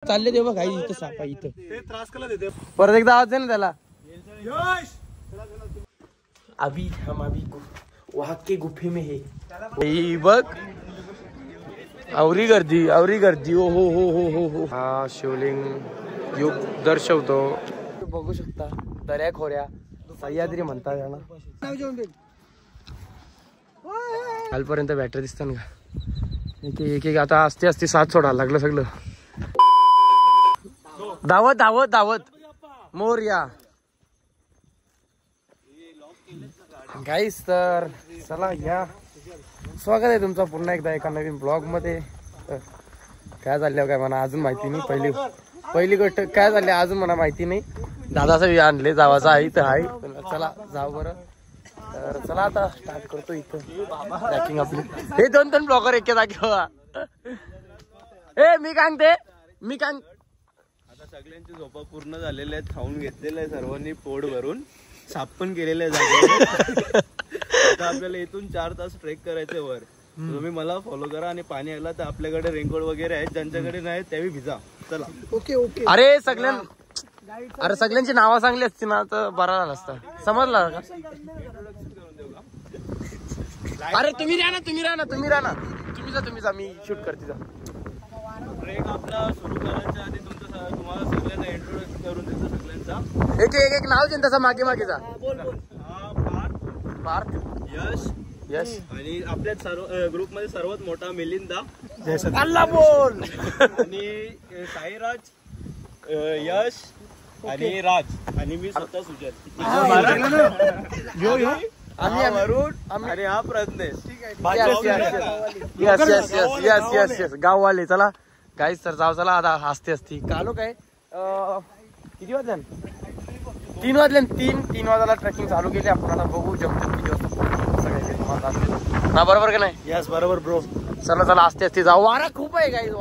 चालले देवा काही इथं सापा इथं त्रास कला देते परत एकदा आवाज आहे ना त्याला अभी हम अभी वहां के गुफे में है बघ आवरी गर्दी ओ हो हा शिवलिंग युग दर्शवतो बघू शकता दर्या खोऱ्या सह्याद्री म्हणतात याला कालपर्यंत बॅटरी दिसतात का एक आता असते साथ सोडायला लागलं सगळं धावत धावत धावत मोरया गाईस तर चला या स्वागत आहे तुमचं पुन्हा एकदा एका नवीन ब्लॉग मध्ये काय झालं काय मला अजून माहिती नाही पहिली गोष्ट काय झाली अजून मला माहिती नाही दादाचं आणले जावाचं आहे तर आहे चला जाऊ बरं तर चला आता स्टार्ट करतो इथं पॅकिंग आपली हे दोन ब्लॉगर एके जागेवा ए मी काय आता सगळ्यांची झोपा पूर्ण झालेल्या आहेत खाऊन घेतलेलं आहे सर्वांनी पोट भरून साफ पण केलेलं आहे आता आपल्याला इथून 4 तास ट्रेक करायचे वर तुम्ही मला फॉलो करा आणि पाणी आला तर आपल्याकडे रेनकोट वगैरे आहेत ज्यांच्याकडे नाही त्यावेळी भिजा चला ओके अरे सगळ्यांची नावं चांगली असती ना तर बरं झालं असतं समजला का अरे तुम्ही राहा ना तुम्ही जा मी शूट करते जा ट्रेक आपला सुरू करायच्या आधी तुम्हाला सगळ्यांना इंट्रोड्यूस करून देतो सगळ्यांचा एक नाव देईन तसा मागे जा पार्थ यश आणि आपल्या ग्रुप मध्ये सर्वात मोठा मिलिंदा अल्ला बोल आणि साईराज यश आणि राज आणि मी स्वतः सुजल वरुण आणि हा प्रज्ञेश यस गाववाले चला गाईस तर जाऊ चला आता असते कालो काय किती वाजल्या 3 वाजल्या 3 वाजायला ट्रेकिंग चालू केली आपण आता बघू जमतो किती वाजता ना बरोबर का नाही यस बरोबर ब्रो चला असते जाऊ वारा खूप आहे गाईस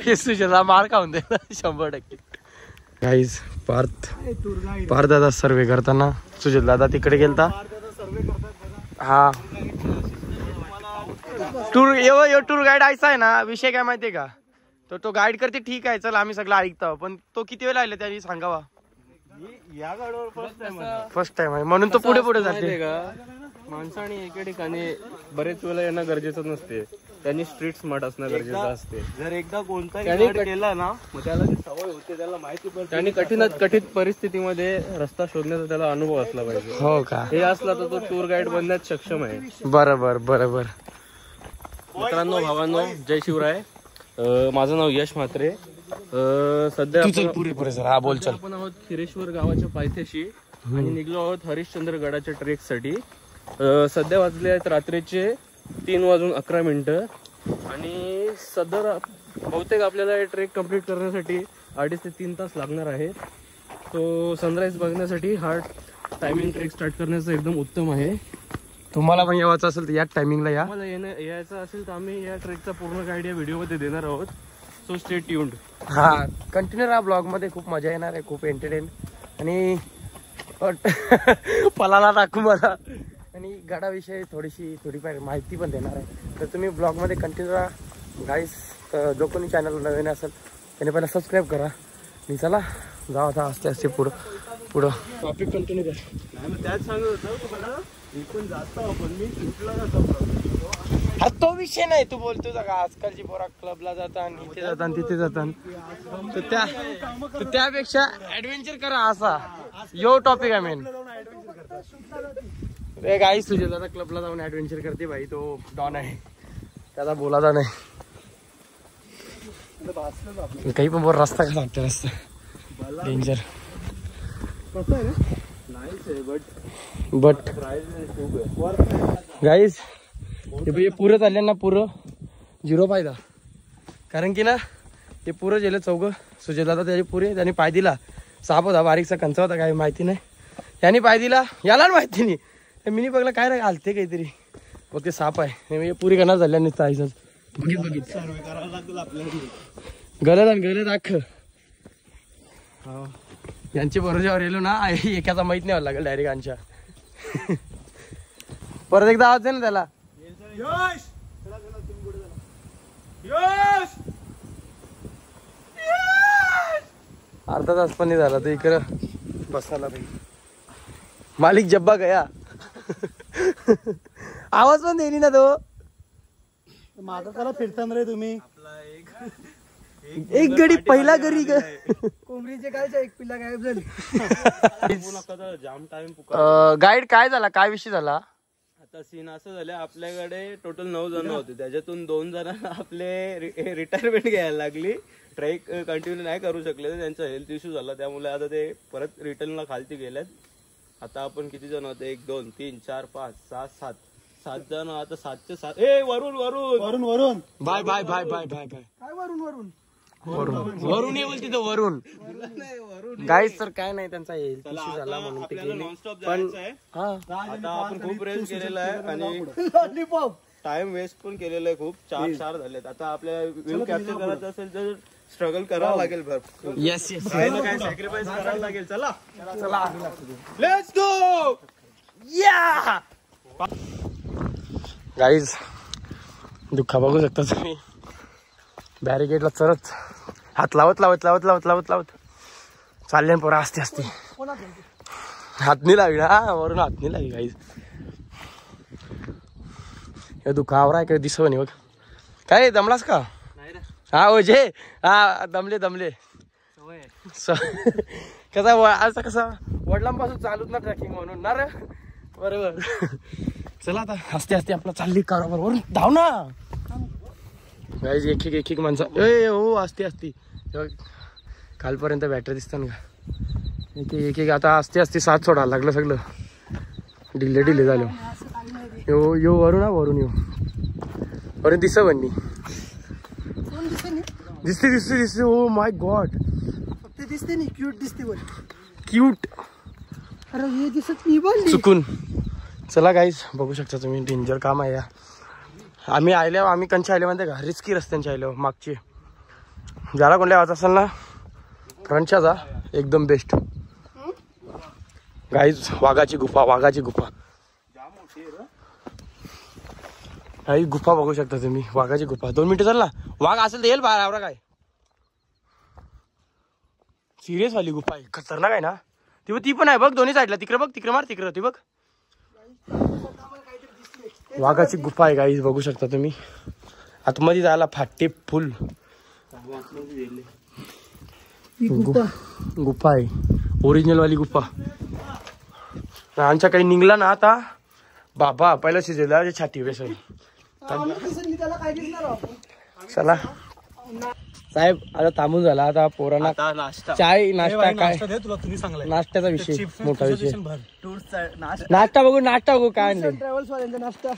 हे सुजला मार खाऊन दे 100% गाईस पार्थ दादा सर्वे करताना सुजल दादा तिकडे गेलता हा टूर गाईड आयसा आहे ना विषय काय माहितीये का तो गाईड करते ठीक आहे चल आम्ही सगळं ऐकतो पण तो किती वेळ आले त्यांनी सांगावा या गाडीवर फर्स्ट टाइम आहे म्हणून तो पुढे जाते का माणसाने एका ठिकाणी बरेच वेळेला येणं गरजेचं नसते त्यांनी स्ट्रीट स्मार्ट असणं गरजेचं असते जर एकदा कोणताही केला ना मग त्याला जी सवय होते त्याला माहिती पण त्यांनी कठीण परिस्थितीमध्ये रस्ता शोधण्याचा त्याला अनुभव असला पाहिजे हो का हे असला तर तो टूर गाईड बनण्यात सक्षम आहे बरोबर मित्रांनो भावांनो जय शिवराय माझं नाव यश म्हात्रे सध्या आपण आहोत खिरेश्वर गावाच्या पायथ्याशी आणि निघलो आहोत हरिश्चंद्र गडाच्या ट्रेक साठी सध्या वाजले आहेत रात्रीचे 3:11 आणि सदर बहुतेक आपल्याला हे ट्रेक कम्प्लीट करण्यासाठी 2.5 ते 3 तास लागणार आहे तो सनराईज बघण्यासाठी हा टायमिंग ट्रेक स्टार्ट करण्याचा एकदम उत्तम आहे तुम्हाला पण यायचं असेल तर या टायमिंगला या मला यायचं असेल तर आम्ही या ट्रेकचा पूर्ण गाईड या व्हिडिओ मध्ये देणार आहोत सो स्टे ट्यून्ड हा कंटिन्यू राहा ब्लॉग मध्ये खूप मजा येणार आहे खूप एंटरटेन आणि पलाला दाखवू मला आणि गडाविषयी थोडीफार माहिती पण देणार आहे तर तुम्ही ब्लॉग मध्ये कंटिन्यू राहा गाईस जो कोणी चॅनल नवीन असेल त्याने पहिला सबस्क्राईब करा आणि चला जाऊ आता असते पुढं टॉपिक कंटिन्यू कर त्याच सांगत होतं इथून जातो आपण मी सुटला हा तो विषय नाही तू बोलतो का आजकालची पोरा क्लबला जातात इथे जातात तिथे जातात तर त्यापेक्षा ऍडव्हेंचर करा असा यो टॉपिक आहे मेन गाईस तुझे दादा क्लबला जाऊन ऍडव्हेंचर करते भाई तो डॉन आहे त्याचा बोलायचा नाही काही पण बोल रस्ता कसा वाटतं रस्ता डेंजर बट गाईस हे पुरं चाललं ना पुरं 0 फायदा कारण की ना ते पुरं गेलं चौघं सुजय दादा त्याचे पुरे त्याने पाय दिला साप होता बारीकचा कंचा होता काही माहिती नाही त्याने पाय दिला याला माहिती नाही मिनी बघला काय रे घालते काहीतरी बघ ते साप आहे पुरी करणार झाल्या नाही आईच बघित गलत अख्ख यांच्या भरोश्यावर गेलो ना एकाचा माहित नाही व्हायला लागेल डायरेक्ट यांच्या परत एकदा आवाज आहे ना त्याला अर्धा तास पण नाही झाला तर इकडं बसायला पाहिजे. मालिक जब्बा गया. आवाज पण देणी ना तो. माझा त्याला फिरताना रे तुम्ही. एक गडी पहिला गरी कोंबडीचे काय एक पिल्ला गायब झाली. जाम टाइम गाईड काय झाला, काय विषय झाला? आता सीन असं झालं, आपल्याकडे टोटल 9 जण होते, त्याच्यातून 2 जणांना आपले रिटायरमेंट घ्यायला लागली. ट्रेक कंटिन्यू नाही करू शकले, त्यांचा हेल्थ इश्यू झाला, त्यामुळे आता ते परत रिटर्नला खालती गेलेत. आता आपण किती जण होते? 1 2 3 4 5 6 7 जण. आता 7चे 7. ए वरून वरून वरून वरून bye bye bye bye bye bye. काय वरून वरून वरून वरून ये बोलते तो वरून. गाईस तर काय नाही, त्यांचा हेल्थ इश्यू झाला म्हणून ते गेले. नॉनस्टॉप पण जायचं आहे. हा आता आपण खूप रेस केलेला आहे आणि लॉलीपॉप टाइम वेस्ट पण केलेला आहे खूप. 4 झालेत. आता आपल्याला व्ह्यू कॅप्चर करायचं असेल तर स्ट्रगल करावं लागेल भरपूर. Yes yes. काही ना काही सॅक्रिफाईस करायला लागेल. चला चला लेट्स गो. या गाईज दुःखा बघू शकता तुम्ही. बॅरिकेडला चरत हात लावत लावत लावत लावत लावत लावत चालले पोरा. असते असते हात नाही लागली ना, वरून हात नाही लागली गाईज. हे दुःखावर आहे काय दिसव नाही बघ. काय दमलास का? हा ओझे. हा दमले दमले. कसा असं कसा वडिलांपासून चालूच ना ट्रॅकिंग म्हणून ना रे. बरोबर. चला आता हसते हसते आपला चालली कार बरोबर धाव ना गाईज. एक एक माणसं ए हो असते असते. कालपर्यंत बॅटरी दिसतात का? एक एक आता असते असते 7 सोडायला लागलं सगळं. डिले झालं. यो यो वरून ना वरून यो वरून दिस बन्नी. दिसते दिसते दिसते. Oh my God. फक्त दिसते नाही, क्यूट दिसते बोल. क्यूट. अरे हे दिसत नाही बोल. चुकून. चला गाईज बघू शकता तुम्ही, डेंजर काम आहे या. आम्ही कंचे आले म्हणते का, रिस्की रस्त्यांचे आले मागचे. ज्याला कोणत्या आवाज असेल ना फ्रंटच्या जा, एकदम बेस्ट. गाईज वाघाची गुफा, वाघाची गुफा. काही गुफा बघू शकता तुम्ही, वाघाची गुफा. 2 मिनिटं चाल ना, वाघ असेल तर येईल बाहेर. काय सिरियस वाली गुफा आहे, खतरनाक आहे ना ती पण आहे बघ दोन्ही साईडला. तिकडे बघ, तिकडे मार, तिकडे ती बघ. वाघाची गुफा आहे गाईज बघू शकता तुम्ही. आतमध्ये जायला फाटे फुल गुफा आहे, ओरिजिनल वाली गुफा. आमच्या काही निघला ना आता बाबा पहिला शिजेला छाती बेसन. चला साहेब आता थांबून झाला. आता पोरांना चाय नाश्ता काय नाश्त्याचा विषय मोठा विषय. नाश्ता बघू नाश्ता बघू काय ट्रॅव्हल्स वाल्यांचा नाश्ता.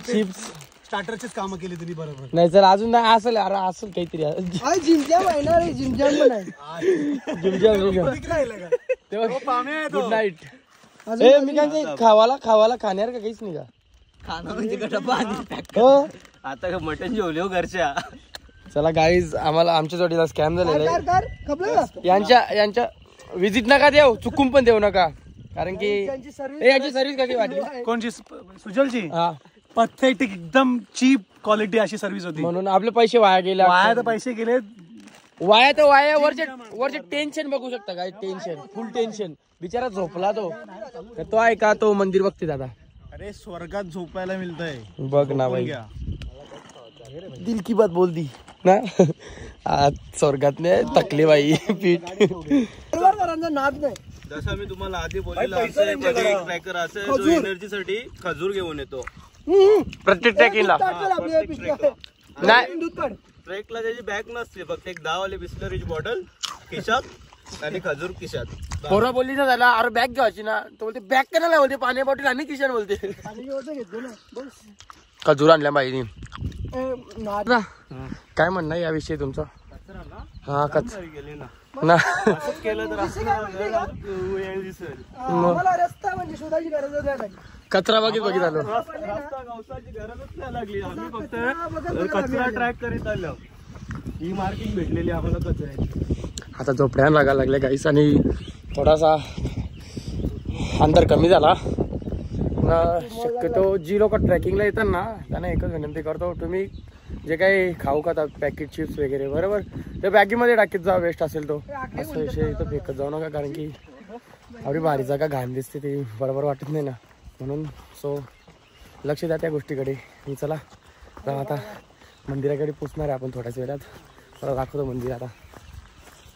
चिप्स स्टार्टरचेच कामं केली तुम्ही बरोबर. नाही तर अजून नाही असेल. अरे असेल काहीतरी. जिमजॅम आहे ना रे, जिमजॅम पण आहे. Good night. ए मी काय खावाला खाण्यार का काहीच नाही का? खाना म्हणजे डब्बा हो आता मटन जेवलो घरच्या. चला गाईज आम्हाला आमच्या जोडीला स्कॅम झालेला आहे. यांच्या विजिट नका देऊ, चुकून पण देऊ नका. कारण की याची सर्व्हिस कशी वाटली? कोणची? सुजलची. हा पथेटिक, एकदम चीप क्वालिटी अशी सर्व्हिस होती. म्हणून आपले पैसे वाया गेले. वाया तर पैसे गेले. वाया तर वाया. वरचे टेन्शन बघू शकता काय, टेन्शन फुल टेन्शन. बिचारा झोपला तो आहे का? तो मंदिर बघते दादा. अरे स्वर्गात झोपायला मिळतंय बघ ना भाई. दिल की बात बोल दी ना. आज स्वर्गात नाही तकली बाई पीठ. नाद नाही. जसं मी तुम्हाला आधी बोललेलं ट्रॅकर असेल एनर्जी साठी खजूर घेऊन येतो प्रत्येक ट्रॅकिंगला. नाही ट्रेकला त्याची बॅग नसते, फक्त एक 10 वाली बिस्लरीची बॉटल खिशात आणि खजूर खिशात. पोरा बोलली ना त्याला, अरे बॅग घ्यायची ना. तो बोलते बॅग का नाही बोलते, पाणी बॉटल आणि किशन बोलते. खजूर आणल्या बाईनी. काय म्हणणं याविषयी तुमचं? हा कच ना केलं तर कचरा बघित आलो. गवसाची गरजच नाही लागली. आम्ही फक्त कचरा ट्रॅक करीत आलो. ही मार्किंग भेटलेली आम्हाला कचऱ्याची. आता झोपड्या लागायला लागल्या गाईस आणि थोडासा अंतर कमी झाला. शक्यतो जी लोक ट्रेकिंगला येतात ना त्यांना एकच विनंती करतो, तुम्ही जे काही खाऊ खातात पॅकेट चिप्स वगैरे बरोबर ते बॅगीमध्ये टाकीत जा, वेस्ट असेल तो असा विषय इथं फेकत जाऊ नका, कारण की एवढी भारी जागा घाण दिसते ती बरोबर वाटत नाही ना, म्हणून सो लक्ष द्या त्या गोष्टीकडे. मी चला आता मंदिराकडे पोचणार आहे आपण थोड्याच वेळात, मला दाखवतो मंदिर. आता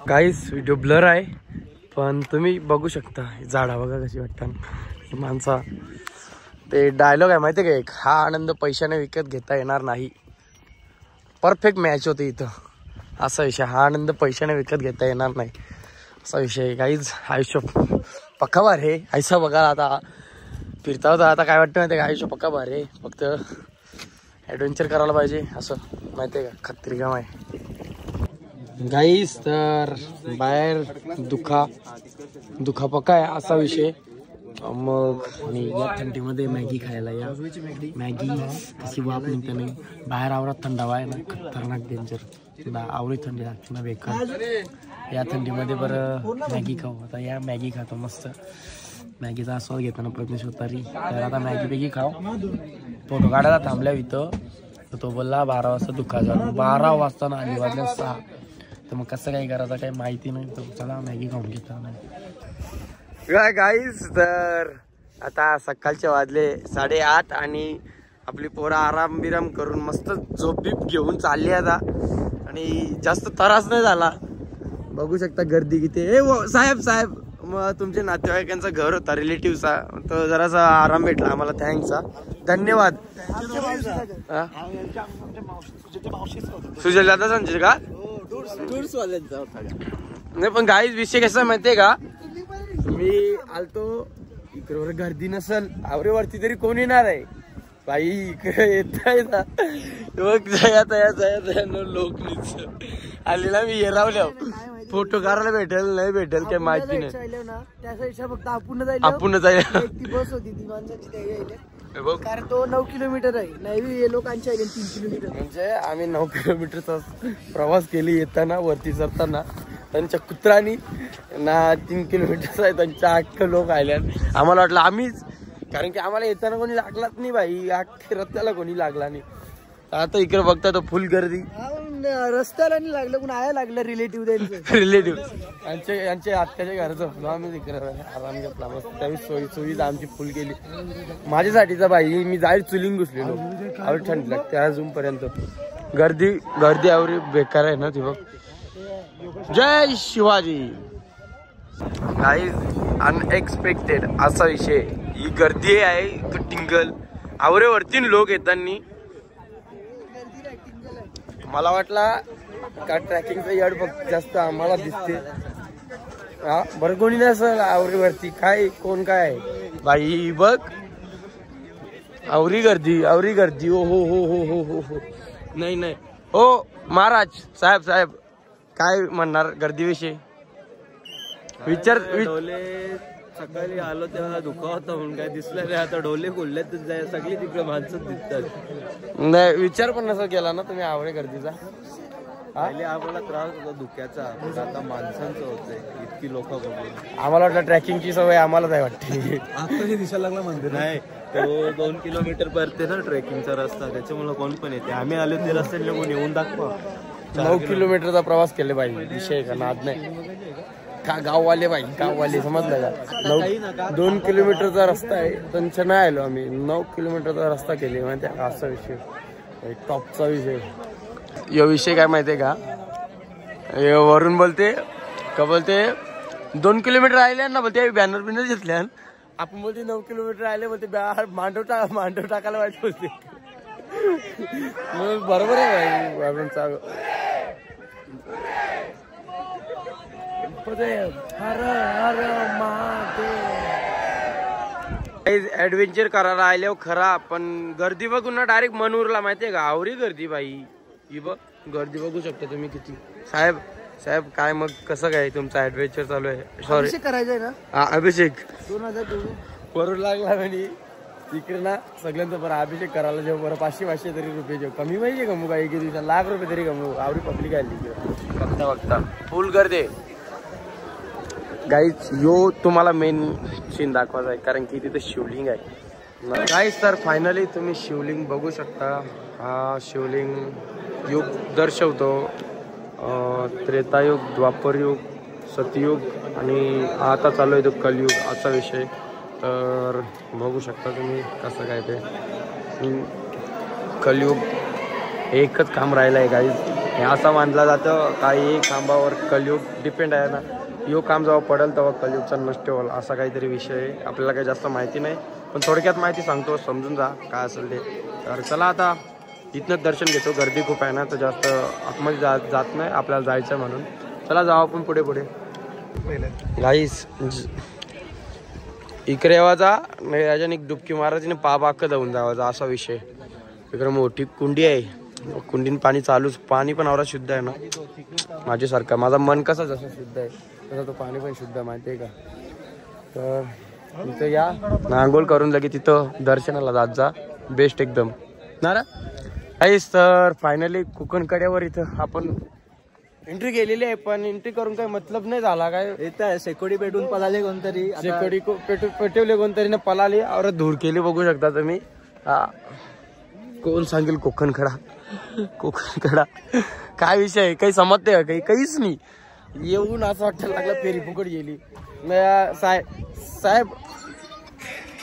गाईस व्हिडिओ ब्लर आहे पण तुम्ही बघू शकता झाडा बघा कशी वाटतात माणसा. ते डायलॉग आहे माहिती आहे का एक, हा आनंद पैशाने विकत घेता येणार नाही. परफेक्ट मॅच होते इथं असा विषय, हा आनंद पैशाने विकत घेता येणार नाही असा विषय. गाईज आयुष्य पक्का भार आहे ऐसा बघा. आता फिरता होता आता काय वाटतं माहिती आहे का, आयुष्य पक्का भार आहे, फक्त ॲडव्हेंचर करायला पाहिजे असं माहिती आहे का, खत्री काम आहे. गाईस तर बाहेर दुखा पक्का आहे असा विषय. मग आणि या थंडीमध्ये मॅगी खायला या, मॅगी कशी वाप निघते नाही बाहेर. आवरात थंडावा आहे ना, खतरनाक डेंजर, आवरी थंडी लागते ना बेकार. या थंडीमध्ये बरं मॅगी खाऊ. आता या मॅगी खातो मस्त, मॅगीचा आस्वाद घेताना परमेश्वर तरी. तर आता मॅगी खाऊ. फोटो काढायला थांबल्या इथं तर तो बोलला 12 वाजता दुखा झाला, 12 वाजता ना आणि वाजल्या 6. तर मग कसं काही करायचं काही माहिती नाही, तर चला मॅगी खाऊन घेता काय गाईस. तर आता सकाळचे वाजले 8:30 आणि आपली पोरं आराम बिराम करून मस्त झोप बीप घेऊन चालली आता, आणि जास्त त्रास नाही झाला. बघू शकता गर्दी किती. साहेब मग तुमच्या नातेवाईकांचं घर होता रिलेटिव्हचा, तर जरासा आराम भेटला आम्हाला, थँक्स धन्यवाद. सुजल दादा संजय का नाही, पण गाईज विषय कसा माहितीये का, मी आलतो इकडे गर्दी नसल आवरेवरती तरी कोण येणार आहे बाई, इकडे येत आहे ना मग जया लोक आले ना, मी येरावल्या फोटो काढायला भेटेल नाही भेटेल काही माहिती नाही. आपण जायला बस होती ती माणसाची, कारण तो 9 किलोमीटर आहे, नाही लोकांच्या 3 किलोमीटर. म्हणजे आम्ही 9 किलोमीटरचा प्रवास केली येताना वरती चढताना. त्यांच्या कुत्रानी ना 3 किलोमीटर आहे, त्यांच्या 8 लोक आल्या. आम्हाला वाटलं आम्हीच, कारण की आम्हाला येताना कोणी लागलाच नाही बाई, अख्खे रस्त्याला कोणी लागला नाही. आता इकडे बघता तर फुल गर्दी, रस्त्याला नाही लागलं पण आया लागलं रिलेटिव्ह यांचे आत्याच्या घरचं आम्ही इकडे आराम घेतला मस्त. त्यावेळी सोयीच आमची फुल केली माझ्यासाठीचा बाई. मी जाईल चुलीन घुसलेलो, आवड थंडी लागते अजून पर्यंत. गर्दी आवरी बेकार आहे ना ती बघ. जय शिवाजी. काही अनएक्सपेक्टेड असा विषय, ही गर्दी आहे टिंगल आवरेवरती लोक येतानी. मला वाटला का ट्रॅकिंगचा यार्ड फक्त जास्त आम्हाला दिसते, हा बरं कोणी नाही सर आवरीवरती काय कोण काय बाई बघ. आवरी गर्दी ओ हो. नाही हो महाराज साहेब काय म्हणणार गर्दीविषयी विचार. सकाळी आलो तेव्हा धुका होता म्हणून काय दिसलं नाही, आता डोले खोलले तर सगळी तिकडे माणसं दिसतात. नाही विचार पण नसा केला ना तुम्ही आवडे गर्दीचा. पहिले आम्हाला त्रास होता धुक्याचा, आता माणसांचं होतंय, इतकी लोक बघली. आम्हाला वाटलं ट्रॅकिंगची सवय आम्हालाच आहे वाटते. आता दिसायला लागला मंदिर नाही, तो 2 किलोमीटर परते ना ट्रेकिंगचा रस्ता, त्याच्यामुळे कोण पण येते. आम्ही आलो ते रस्त्याने कोण येऊन दाखवा. 9 किलोमीटरचा प्रवास केले पाहिजे, विषय का नाद नाही का. गाववाले समजलं का. 2 किलोमीटरचा रस्ता आहे, त्यांच्या नाही आलो आम्ही. 9 किलोमीटरचा रस्ता केले माहिती आहे का, असा विषय टॉपचा विषय. या विषय काय माहितीये का, वरून बोलते 2 किलोमीटर राहिले ना, बोलते बॅनर बिनर घेतल्या. आपण बोलते 9 किलोमीटर राहिले, बोलते मांडव टाकायला पाहिजे बोलते. मग बरोबर आहे भाई. ऍडव्हेंचर करायला आल्यावर खरा, पण गर्दी बघून ना डायरेक्ट मन उरला माहितीये का. आवरी गर्दी बाई, ही बघ गर्दी बघू शकता तुम्ही किती. साहेब काय मग कसं काय तुमचा ऍडव्हेंचर चालू आहे. सॉरी करायचंय ना अभिषेक 2000 करू लागला म्हणे इकडे ना सगळ्यांचं बरं. अभिषेक करायला जेव्हा बरं 500 तरी रुपये जेव कमी पाहिजे कमू काय, एके दिवसात ₹1,00,000 तरी कमू. आवडी पब्लिक आली बघता फुल गर्दी. गाईज यो तुम्हाला मेन सीन दाखवायचा आहे, कारण की तिथे शिवलिंग आहे. गाईस तर फायनली तुम्ही शिवलिंग बघू शकता. हा शिवलिंग युग दर्शवतो. त्रेतायुग, द्वापरयुग, सतयुग आणि आता चालू आहे तो कलयुग असा विषय. तर बघू शकता तुम्ही कसं काय ते कलयुग एकच काम राहिलं आहे गाईज. हे असं मानलं जातं काही खांबावर कलयुग डिपेंड आहे ना. यो काम जेव्हा पडेल तेव्हा कलयुगचा नष्ट होईल असा काहीतरी विषय आहे. आपल्याला काही जास्त माहिती नाही पण थोडक्यात माहिती सांगतो, समजून जा काय असेल ते. तर चला आता इथनंच दर्शन घेतो. गर्दी खूप आहे ना तर जास्त आतमध्ये जात नाही, आपल्याला जायचं आहे म्हणून. चला जाऊ आपण पुढे पुढे. गाईस इकडे येवाचा नाही याच्याने डुबकी मारायची नाही, पाप अख्खं जाऊन जावाचा असा विषय. इकडे मोठी कुंडी आहे, कुंडीन पाणी चालूच. पाणी पण आवरा शुद्ध आहे ना माझ्यासारखा. माझा मन कसा जसं शुद्ध आहे तसं तो पाणी पण शुद्ध आहे माहिती आहे का. तर तिथं या आंघोळ करून लगे तिथं दर्शनाला जात जा. बेस्ट एकदम ना रे. तर फायनली कोकण कड्यावर इथं आपण एंट्री केलेली आहे पण एंट्री करून काही मतलब नाही झाला. काय इथं शेकोडी पेटून पळाले कोणतरी, शेकोडी पेटवले कोणतरी ना पळाली और धूर केली बघू शकता तुम्ही. कोण सांगेल कोकण कडा, कोकण कडा काय विषय आहे काही समजते का काही, काहीच नाही. येऊन असं वाटायला लागलं फेरी फुकट गेली. साहेब साहेब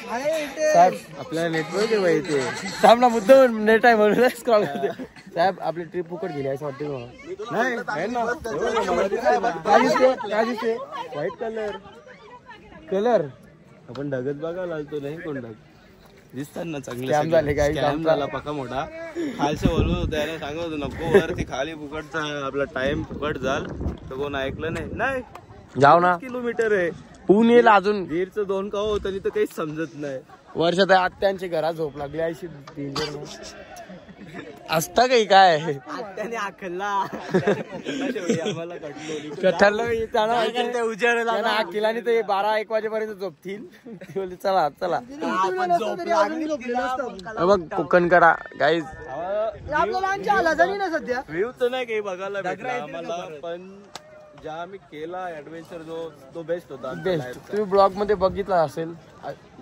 साहेब आपल्याला नेटवर्क आहे माहिती आहे. साहेब ना मुद्दा नेट आहे म्हणून स्क्रॉल करते. साहेब आपली ट्रिप फुकट गेली असं वाटते मला. नाही काय दिसते व्हाईट कलर कलर. आपण ढगत बघायला आलतो नाही कोण ढग दिसतात ना चांगले. स्कॅम झाले काय, स्कॅम झाला पक्का मोठा. खालचं बोलवत होतं याने सांगत होतो नको वरती खाली फुकटचा आपला टाइम फुकट झाल तर कोण ऐकलं नाही. नाही जाऊ ना किलोमीटर आहे पुणेला अजून दीडचं 2 का होतं तर काहीच समजत नाही. वर्षात आत्यांची घरात झोप लागली अशी असता काही काय त्याने आखला आम्हाला केला नाही तर 12-1 वाजेपर्यंत झोपतील. चला चला बघ कोकण करा गाईज. आपल्याला सध्या व्ह्यू तर नाही काही बघायला भेटला आम्हाला पण ज्या आम्ही केला ऍडव्हेंचर जो तो बेस्ट होता. बेस्ट तुम्ही ब्लॉग मध्ये बघितला असेल.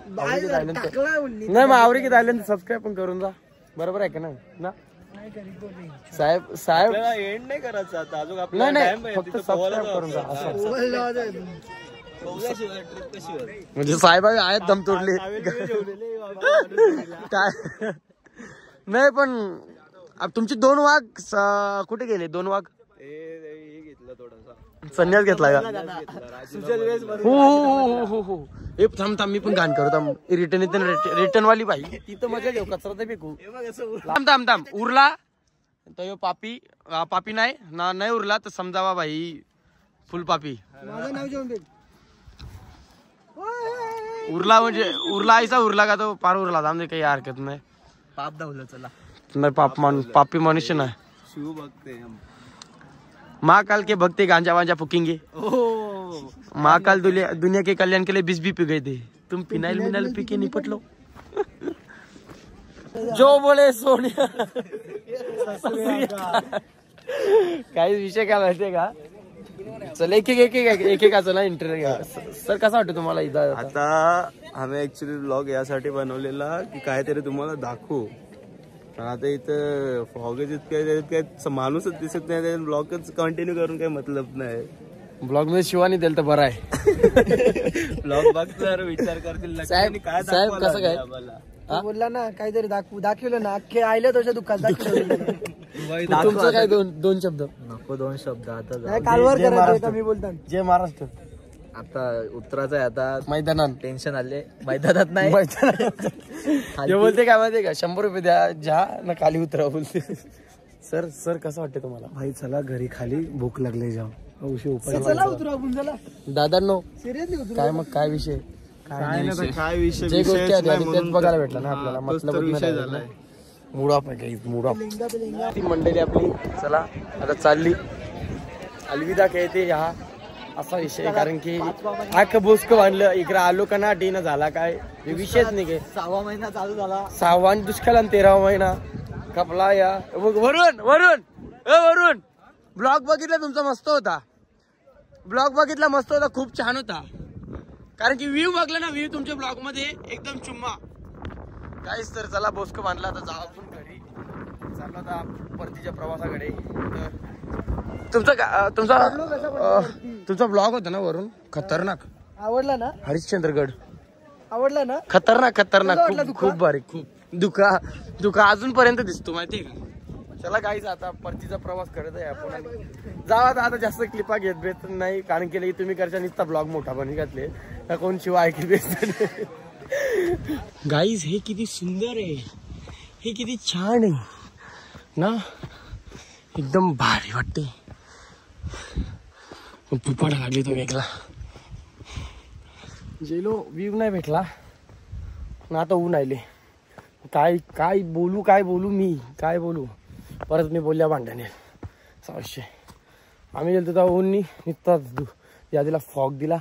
नाही मग आवरेकी आयलंड सबस्क्राईब पण करून जा. बरोबर आहे का नाही ना साहेब. साहेब एंड नाही करायचा आता अजून नाही आपल्याला नाही फक्त सबस्क्राईब करून जा. ट्रिप कशी होती म्हणजे साहेब आहेत दम तोडले काय नाही. पण तुमचे 2 वाघ कुठे गेले? 2 वाघ घेतला थोडासा संन्यास घेतला का? हो हो हे थांब मी पण घाण करतो. रिटर्न वाली बाई तिथं मजा घेऊ कचरा तर फेकू. थांब उरला तर पापी पापी नाही उरला तर समजावा भाई फुल पापी. उरला म्हणजे उरला आयसा उरला का तो पार उरला. थांब काही हरकत नाही. पाप धावलं चला नाही पापी मनुष्य नाही. शिव बघते महाकाल के भक्ते गांजा वांजा फूकेंगे. महाकाल दुनिया के कल्याण के लिए 20 भी पी गए थे. तुम फिनाइल मिनाइल पी के निपट लो. जो बोले सोनिया काही विषय काय माहितीये का. चल एक चला इंटरव्ह्यू. सर कसा वाटतं तुम्हाला इथं? आता आम्ही ऍक्च्युली ब्लॉग यासाठी बनवलेला की काहीतरी तुम्हाला दाखवू. पण आता इथं फॉगच इतकं माणूसच दिसत नाही. ब्लॉगच कंटिन्यू करून काही मतलब नाही. ब्लॉग मध्ये शिवानी दिल तर बरं आहे. ब्लॉग बघणार विचार करतील साहेब कसं काय बोलला ना काहीतरी दाखवलं ना अख्खे आयले तशा दुःखात दाखवलं. तुमचं काय दोन शब्द नको 2 शब्द आता कालवर करायचं मी बोलतो. जय महाराष्ट्र. आता उत्तराचं आहे आता मैदानात टेन्शन आले. मैदानात नाही बोलते काय माहितीये का 100 रुपये द्या ज्या ना खाली उतरा बोलते. सर कसं वाटतं तुम्हाला? भाई चला घरी खाली भूक लागले जाऊ. दादांनो सिरियसली काय मग काय विषय काय विषय जे गोष्टी आहेत तेच बघायला भेटला ना आपल्याला. मतलब विषय झालाय. मुडाप आहे काही मुडाप. ती मंडळी आपली चला आता चालली अलविदा कहते हा असा विषय. कारण की आख बुस्क बांधलं इकडे आलो का ना डीन झाला काय विषयच नाही काय. 6वा महिना चालू झाला. 6वा दुष्काळ आणि 13वा महिना कपला या. वरून ब्लॉग बघितला तुमचा मस्त होता. ब्लॉग बघितला मस्त होता. खूप छान होता. कारण की व्ह्यू बघला ना व्ह्यू तुमच्या ब्लॉग मध्ये एकदम चुम्मा. काहीच तर चला बोसको बांधला आता जाऊ आपण घरी. चाललो आता परतीच्या प्रवासाकडे. तुमचा ब्लॉग होता ना वरून खतरनाक. आवडला ना हरिश्चंद्रगड आवडला ना खतरनाक खतरनाक वाटला खूप धुका? खूप भारी खूप धुका अजूनपर्यंत दिसतो माहितीये का. चला काहीच आता परतीचा प्रवास करत आहे आपण. जावा आता जास्त क्लिपा घेत भेट नाही कारण की तुम्ही करच्या नुसता ब्लॉग मोठा बनवी घातले तर कोण शिवाय ऐकली बेस्ट. गाईज हे किती सुंदर आहे हे किती छान आहे ना एकदम भारी वाटते. पुपाडा लागली तो वेगळा. जेलो व्ह्यू नाही भेटला ना आता ऊन आले. काय काय बोलू मी काय बोलू. परत मी बोलल्या भांड्याने 600 आम्ही गेलो तेव्हा ऊन नुसता यादीला फॉग दिला.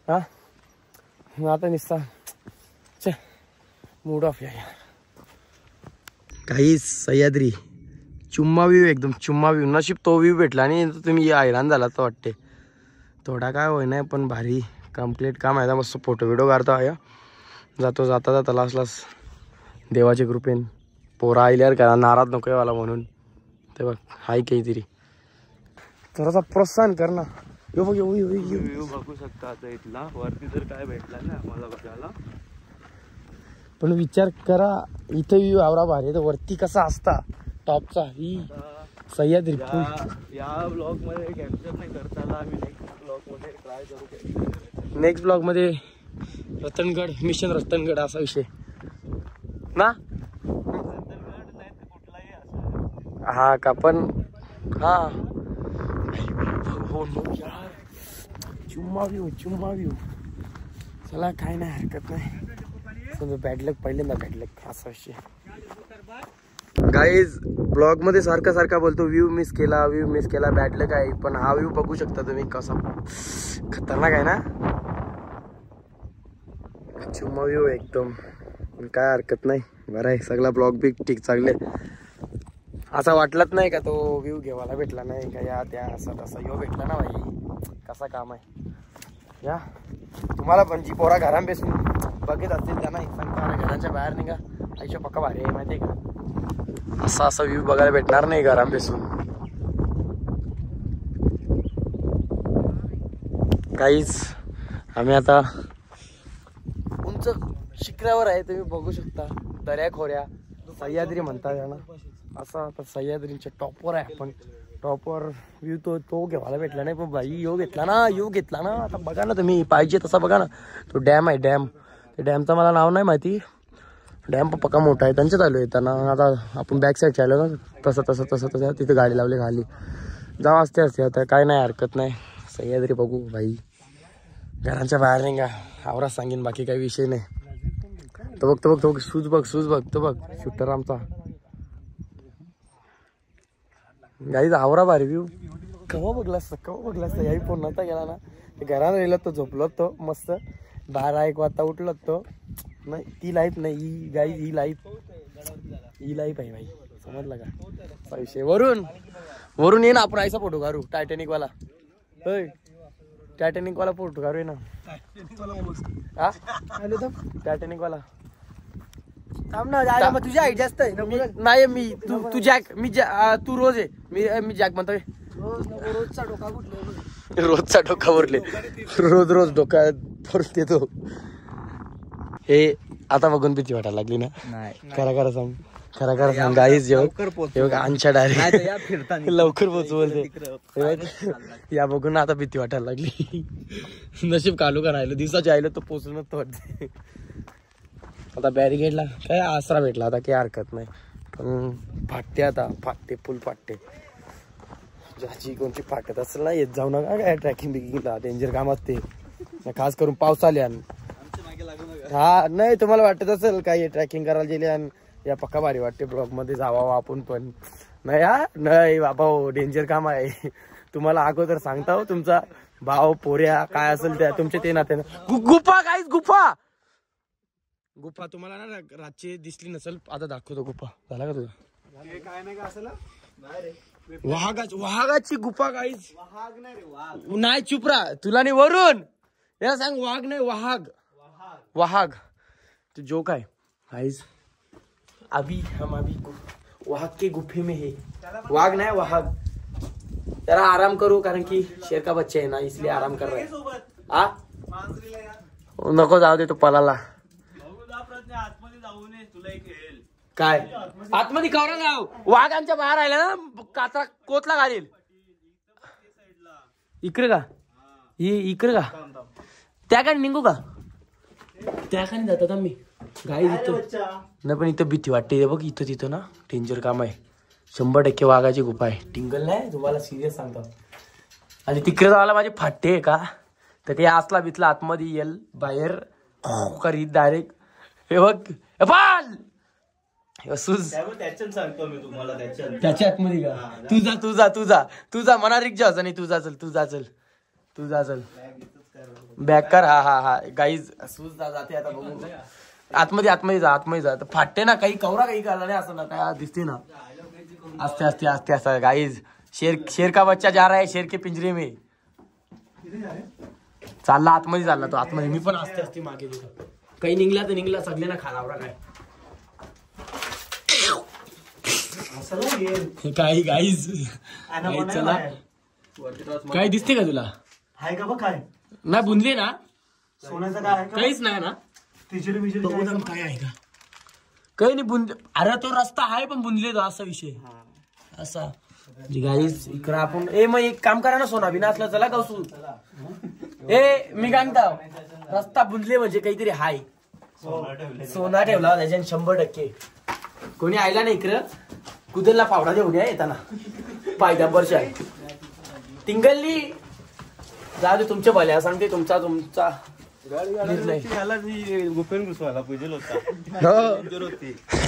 हा आता निसता मूड ऑफ या काही. सह्याद्री चुम्मा व्ह्यू एकदम चुम्मा व्ह्यू. नशीब तो व्ह्यू भेटला आणि तुम्ही हैराण झाला तर वाटते. थोडा काय होय नाही पण भारी कम्प्लीट काम आहे. मस्त फोटो व्हिडिओ काढतो आहे. जाता लास्ट देवाच्या कृपेन पोरा आईल्यावर करा नाराज नको वाला म्हणून ते बघ हाय काहीतरी थोडासा प्रोत्साहन कर ना. यो बघ व्ह्यू बघू शकता आता इथला. वरती जर काय भेटला ना आम्हाला बघायला पण विचार करा इथे व्ह्यू आवरा भारी तर वरती कसा असता टॉपचा. ही सह्याद्री या ब्लॉग मध्ये कॅप्चर नाही करता आला. आम्ही नेक्स्ट ब्लॉग मध्ये ट्राय करू. नेक्स्ट ब्लॉग मध्ये रतनगड मिशन रतनगड असा विषय ना. हा का पण हा यार चुम्मा व्ह्यू चला काय नाही हरकत नाही. बॅडलक पहिल्यांदा बॅडलक असा विषय. गाईज ब्लॉग मध्ये सारखा बोलतो व्ह्यू मिस केला बॅडलक आहे पण हा व्ह्यू बघू शकता तुम्ही कसा खतरनाक आहे ना. चुम्मा व्ह्यू एकदम काय हरकत नाही. बरं आहे सगळा ब्लॉग बी ठीक चालले. असं वाटलंच नाही का तो व्ह्यू घेवायला भेटला नाही का या त्या असं तसं यो भेटला ना भाई. कसा काम आहे या तुम्हाला पण जी पोरा घरात बसून बघत असतील त्यांना सांगता घराच्या बाहेर निघा आयुष्य पक्का भारी आहे माहिती आहे का. असा व्ह्यू बघायला भेटणार नाही घरात बसून. काहीच आम्ही आता उंच शिखरावर आहे तुम्ही बघू शकता. दर्या खोऱ्या सह्याद्री म्हणतात यांना. असा आता सह्याद्रीच्या टॉपवर आहे आपण. टॉपवर व्ह्यू तो घेवायला भेटला नाही पण भाई यो घेतला ना. आता बघा ना तुम्ही पाहिजे तसा बघा ना. तो डॅम आहे डॅम. ते डॅमचं मला नाव नाही माहिती. डॅम पक्का मोठा आहे त्यांच्यात आलो येताना. आता आपण बॅक साईडच्या आलो ना तसं तिथे गाडी लावली खाली जाऊ असते आता काय नाही हरकत नाही. सह्याद्री बघू भाई घराच्या बाहेर नाही का आवरा सांगेन बाकी काही विषय नाही. तो बघ शूज बघ तो बघ शूटर आमचा. गाईज आवरा भारी व्ह्यू. कवा बघलास याही फोन नव्हता गेला ना. घरात राहिला तो झोपलो तो मस्त 12-1 वाजता उठलो तो. नाही ती लाईफ नाही ही गाईज ही लाईफ आहे भाई समजलं का विषय. वरून ये ना आपण आयचा फोटो काढू टायटॅनिक वाला. होय टायटॅनिक वाला फोटो काढू ना. हा टायटॅनिक वाला थांब ना मग तुझी हाईट जास्त आहे नाही तू रोज आहे मी जॅक म्हणतोय. रोजचा डोका भरले रोज डोका भरते तो. हे आता बघून भीती वाटायला लागली ना. खरा सांग गाईज आमच्या डायरेक्ट लवकर पोचू बोलते. या बघून आता भीती वाटायला लागली. नशीब कालू का राहिलं दिवसाच्या आईला तो पोचूनच तो वाटते. आता बॅरिगेडला काय आसरा भेटला आता काही हरकत नाही पण फाटते फुल फाटते. ज्याची कोणती फाटत असेल ना येत जाऊ नका काय ट्रॅकिंग बिकिंगला डेंजर काम असते खास करून पावसाळ्या. हा नाही तुम्हाला वाटत असेल काय ट्रॅकिंग करायला गेले या पक्का भारी वाटते ब्लॉग मध्ये जावा आपण पण नाही बाबा डेंजर काम आहे. तुम्हाला अगोदर सांगता हो तुमचा भाव पोऱ्या काय असेल त्या तुमचे ते नाते. गुफा तुम्हाला ना रातची दिसली नसेल आता दाखवतो. गुफा झाला का तुझा काय नाही का असेल वाघाची गुफा काहीच नाही. चुपरा तुला नाही वरून याला सांग वाघ नाही वाघ तो जोक आहे काहीच. अभी वाघ के गुफे में है. वाघ नाही वाघ. जरा आराम करू कारण की शेर का बच्चा है ना इसलिए आराम कर रहा है. नको जाऊ दे तो पलाला. काय आतमध्ये कवरा जाऊ. वाघ आमच्या बाहेर राहिला ना काचा कोतला घालील. इकडे का इकडे का त्या काय निघू का त्या काय जातात आम्ही गाई इथं नाही पण इथं भीती वाटते बघ. इथं तिथं ना डेंजर काम आहे. 100% वाघाची गुफा आहे. टिंगल नाही तुम्हाला सिरियस सांगतो. आणि तिकडे जायला माझी फाटते आहे का तर काही असला बितला आतमध्ये येईल बाहेर करीत डायरेक्ट. हे बघ सांगतो मी तुम्हाला त्याच्या आतमध्ये का तुझा मना रिक्षा असं नाही. तुझा चल बॅक कर. हा गाईज सूज जाते आता बघून. आतमध्ये जा फाटते ना काही कवरा काही करला नाही असं ना काय दिसते ना. आस्ते गाईज शेर का बच्चा जा रहा है शेर के पिंजरे में. चालला आतमध्ये चालला तो आतमध्ये. मी पण आस्ते मागे गेलो. काही निघला तर निघला सगळ्यांना खानावरा काय काही गाईज. चला काय दिसते का तुला हाय का बघ काय नाही बुंदले ना सोन्याचं काय काहीच नाही ना. तिजोरी काय आहे का काही नाही बुंदले. अरे तो रस्ता आहे पण बुंदले तो असा विषय असा. गाईज इकडं आपण मग एक काम करा ना सोना बिना असलं चला गावसू. मी काय म्हणतो रस्ता बुंदले म्हणजे काहीतरी हाय. सोना ठेवला त्याच्याने 100%. कोणी आयला नाही इकडं कुदलला पावडा देऊन या येताना पायद्यावरच्या आहे. टिंगलली जा दे तुमच्या भल्या सांगते. तुमचा गुफेन घुसवायला पुजेल होता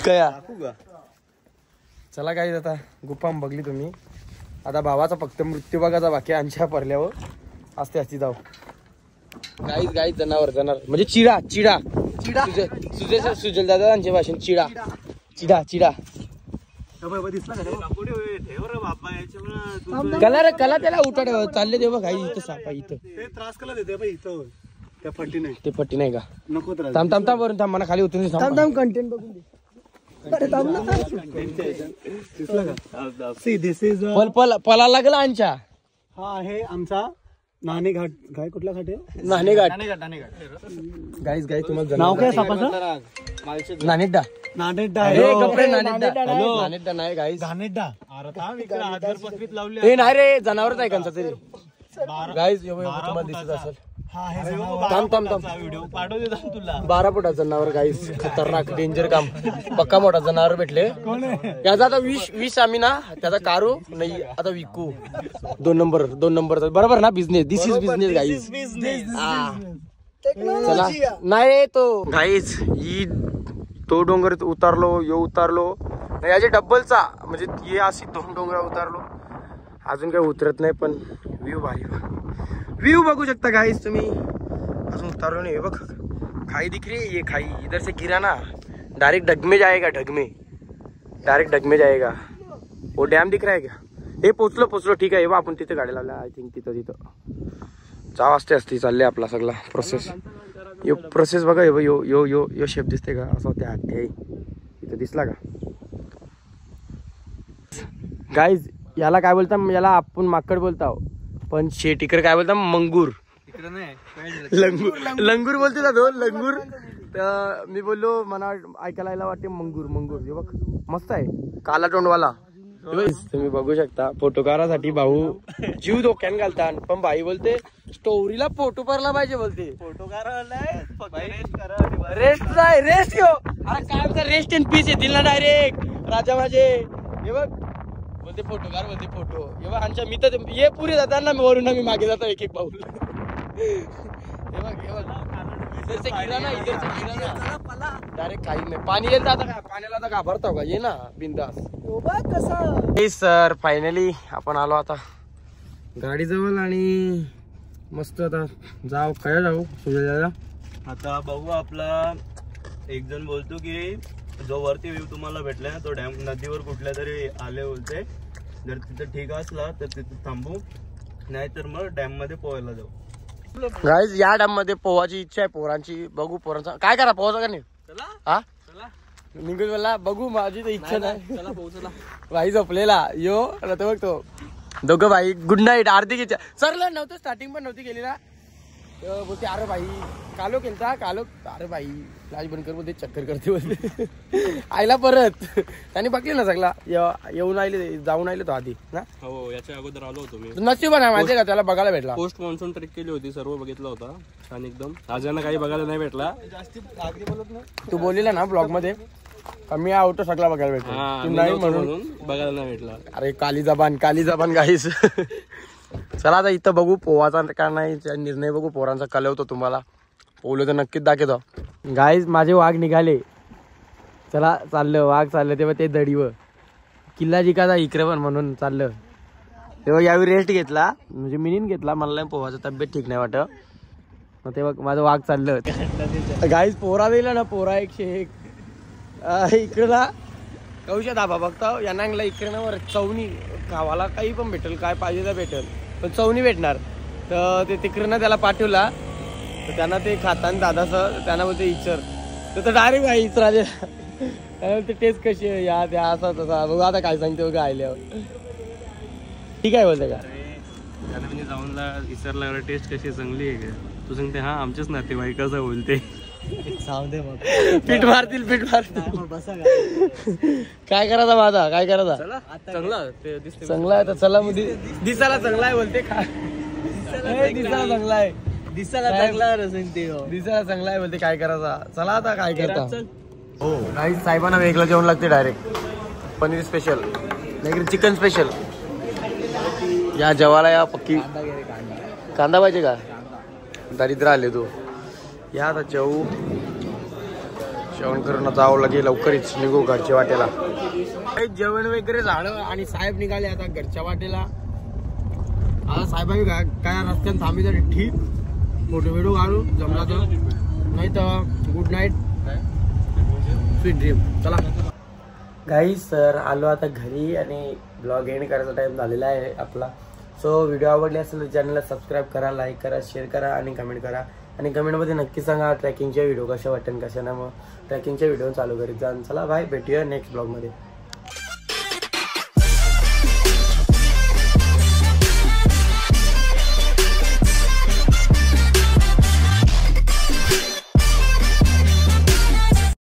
कया. चला काय आता गुफा बघली तुम्ही. आता भावाचा फक्त मृत्यू बघायचा बाकी आमच्या परल्यावर असते जाऊ. गाईज जनावर म्हणजे चिडा सुजल दादा आमच्या भाषेत चिडा कला त्याला उठा ठेवा चालले दे बघ. इथं सापा इथं त्रास कला देते इथं त्या फट्टी नाही. ते पट्टी नाही का नको त्रास. थांब वरून थांब मला खाली उतरून कंटेंट बघून दे. पला लागला आमच्या. हा आहे आमचा नाणे घाट. काय कुठला घाट आहे नाणे घाट. गाईज तुम्हाला नाव काय सापाचं नानेड्डा. नानेड्डा नाही गाईज. हे नाही रे जनावरच आहे कांचा तरी. गाईज तुम्हाला दिसत असेल. थांब 12 फुटाचं जनावर गाईज. खतरनाक डेंजर काम. पक्का मोठा जनावर भेटले. याचा आता विष आम्ही ना त्याचा कारू नाही आता विकू. 2 नंबर बरोबर ना business. This is business guys. चला नाही तो गाईज तो डोंगर उतारलो याचे डब्बलचा म्हणजे हे अशी 2 डोंगर उतारलो. अजून काही उतरत नाही पण व्ह्यू भारी. व्यू बघू शकता गाइस तुम्ही. अजून उतारलो नाही. बघ खाई दिख रही है. ये खाई इधर से गिरा ना डायरेक्ट डगमे जाएगा. डायरेक्ट डगमे जाएगा. वो डॅम दिख रहा है क्या. हे पोचलो ठीक आहे. आपण तिथे गाडी लावल्या. आय थिंक तिथं जाव असते चालले आपला सगळा प्रोसेस बघा. यो शेप दिसते का असं त्या हत्ती इथं दिसला का गाईज. याला काय बोलता याला आपण माकड बोलता पण शेट इकडे काय बोलता मंगूर. लंगूर बोलते ना दोन लंगूर. तर मी बोललो मला ऐकायला वाटते मंगूर. हे बघ मस्त आहे काला तोंडवाला. तुम्ही बघू शकता फोटो काढासाठी भाऊ जीव धोक्यान घालतात पण बाई बोलते स्टोरीला फोटो भरला पाहिजे बोलते. फोटो काढायला रेस्ट घेऊ. अरे काय बोलता रेस्ट एंड पीस येतील ना डायरेक्ट राजा माझे. हे बघ बोलते फोटो काढ बोलते फोटो. हे बघ आमच्या मी तर ये पुरे जातात ना मी वरून मी मागे जातो एक पाऊल. हे बघ इधर से गिरा ना डायरेक्ट काही नाही. पाणी येत आता काय पाण्याला आता घाबरतो का. ये ना बिंदास. सर फायनली आपण आलो आता गाडी जवळ आणि मस्त आता जाऊ सुजल. आता बघू आपला एक जण बोलतो की जो वरती व्ह्यू तुम्हाला भेटला ना तो डॅम नदीवर कुठल्या तरी आले बोलते. जर तिथं ठीक असला तर तिथं थांबू नाहीतर मग डॅम मध्ये पोहायला जाऊ. गाईज या डॅम मध्ये पोहायची इच्छा आहे पोरांची. बघू पोरांचा काय करा पोहायचा का नाही. निघून बोलला बघू माझी तर इच्छा नाही. चला पोहोचला भाई झोपलेला यो तो बघ तो दोघं भाई गुड नाईट आरती घ्यायच्या सरला नव्हतं स्टार्टिंग पण नव्हती गेली ना बोलते अरे भाई कालो केलता कालो अरे भाई लाज बंद कर बोलते चक्कर करते बोलते आयला परत त्याने बघली ना सगळा येऊन आले जाऊन आले तो आधी ना. हो याच्या अगोदर आलो होतो मी. नशीब आहे माहितीये का त्याला बघायला भेटला. पोस्ट मॉन्सून ट्रेक केली होती सर्व बघितला होता छान एकदम. आज यांना काही बघायला नाही भेटला. तू बोललेला ना ब्लॉग मध्ये मी आवतो सगळा बघायला भेटला तू नाही म्हणून बघायला नाही भेटला. अरे काली जबान गाईस. चला आता इथं बघू पोवाचा का नाही निर्णय बघू पोरांचा कळवतो तुम्हाला. पोलो तर नक्कीच दाखवतो. गाईस माझे वाघ निघाले. चला चाललं वाघ चाललं तेव्हा ते दडीवर किल्ला जिकाचा इकडे पण म्हणून चाललं तेव्हा यावेळी रेस्ट घेतला म्हणजे मिनीन घेतला मला नाही पोहाचा तब्येत ठीक नाही वाटत मग तेव्हा माझं वाघ चाललं. गाईस पोरा दिला ना पोरा 101 इकडला कौशा धाबा बघता यांना इकडे ना चवणी खावाला काही पण भेटेल काय पाहिजे तर भेटेल पण चवणी भेटणार तर ते तिकडे ना त्याला पाठवला तर त्यांना ते खाताना दादाचं त्यांना बोलते इचर तर डायरेक्ट आहे इचराले ते टेस्ट कशी आहे या त्या असा तसा बघू आता काय सांगते बघा आल्यावर ठीक आहे बोलते का जाऊनला विचारला टेस्ट कशी चांगली आहे का तू सांगते हा आमचेच नातेवाईक असं बोलते. पीठ मारतील काय करायचा माझा काय करायचा चांगला आहे तर चला मग दिसायला चांगला आहे बोलते दिसायला चांगला आहे दिसायला चांगला आहे बोलते काय करायचा चला आता काय करता. हो काही साहेबांना वेगळं जेवण लागते डायरेक्ट पनीर स्पेशल नाही चिकन स्पेशल या जेवायला या पक्की कांदा पाहिजे का दरिद्र आले तू या आता जेवण करून जावं लागेल लवकरच निघू घरच्या वाटेला. जेवण वगैरे झालं आणि साहेब निघाले आता घरच्या वाटेला. आता साहेबांनी काय रस्त्यात थांबी तरी ठीक फोटो बिटो काढू जमला तर नाही तर गुड नाईट स्वीट ड्रीम. चला गाईस तर आलो आता घरी आणि ब्लॉग एंड करायचा टाइम झालेला आहे आपला. सो व्हिडिओ आवडले असेल तर चॅनलला सबस्क्राईब करा लाईक करा शेअर करा आणि कमेंट करा आणि कमेंटमध्ये नक्की सांगा ट्रॅकिंगचे व्हिडिओ कशा वाटतात कशा ना मग ट्रॅकिंगचे व्हिडिओ चालू करीत जा. चला बाय भेटूया नेक्स्ट ब्लॉगमध्ये.